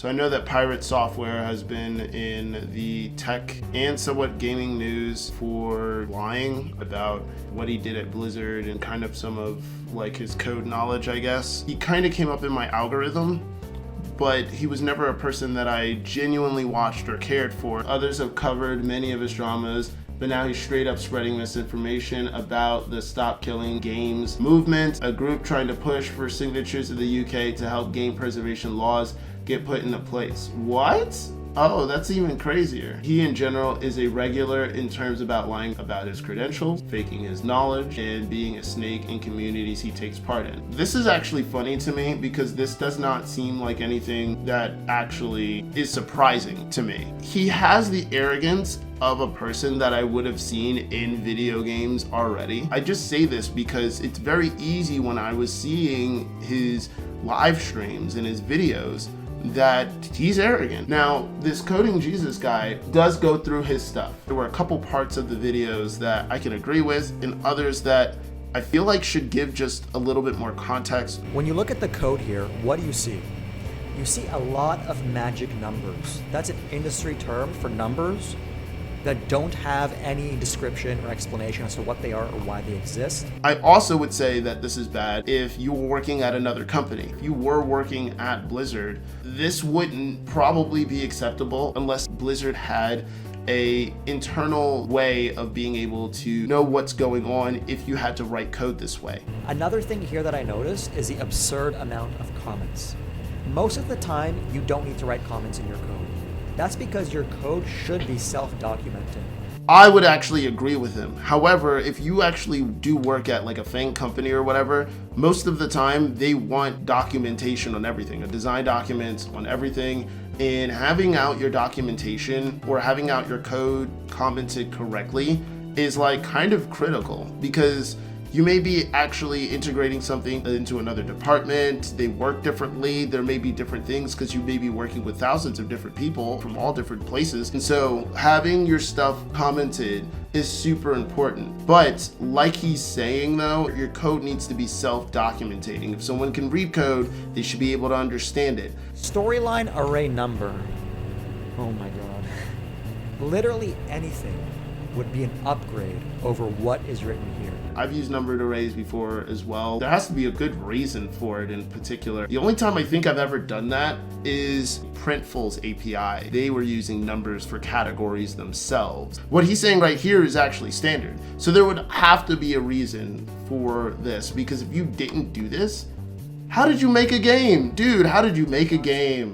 So I know that Pirate Software has been in the tech and somewhat gaming news for lying about what he did at Blizzard and kind of some of like his code knowledge, I guess. He kind of came up in my algorithm, but he was never a person that I genuinely watched or cared for. Others have covered many of his dramas, but now he's straight up spreading misinformation about the Stop Killing Games movement, a group trying to push for signatures in the UK to help game preservation laws get put into place. What? Oh, that's even crazier. He in general is a regular in terms about lying about his credentials, faking his knowledge, and being a snake in communities he takes part in. This is actually funny to me because this does not seem like anything that actually is surprising to me. He has the arrogance of a person that I would have seen in video games already. I just say this because it's very easy when I was seeing his live streams and his videos that he's arrogant. Now, this Coding Jesus guy does go through his stuff. There were a couple parts of the videos that I can agree with and others that I feel like should give just a little bit more context. When you look at the code here, what do you see? You see a lot of magic numbers. That's an industry term for numbers that don't have any description or explanation as to what they are or why they exist. I also would say that this is bad if you were working at another company. If you were working at Blizzard, this wouldn't probably be acceptable unless Blizzard had a internal way of being able to know what's going on if you had to write code this way. Another thing here that I noticed is the absurd amount of comments. Most of the time, you don't need to write comments in your code. That's because your code should be self-documented. I would actually agree with him. However, if you actually do work at like a FANG company or whatever, most of the time they want documentation on everything, a design document on everything, and having out your documentation or having out your code commented correctly is like kind of critical because you may be actually integrating something into another department. They work differently. There may be different things because you may be working with thousands of different people from all different places. And so having your stuff commented is super important. But like he's saying though, your code needs to be self-documenting. If someone can read code, they should be able to understand it. Storyline array number. Oh my God. Literally anything would be an upgrade over what is written here. I've used numbered arrays before as well. There has to be a good reason for it in particular. The only time I think I've ever done that is Printful's API. They were using numbers for categories themselves. What he's saying right here is actually standard. So there would have to be a reason for this because if you didn't do this, how did you make a game? Dude, how did you make a game?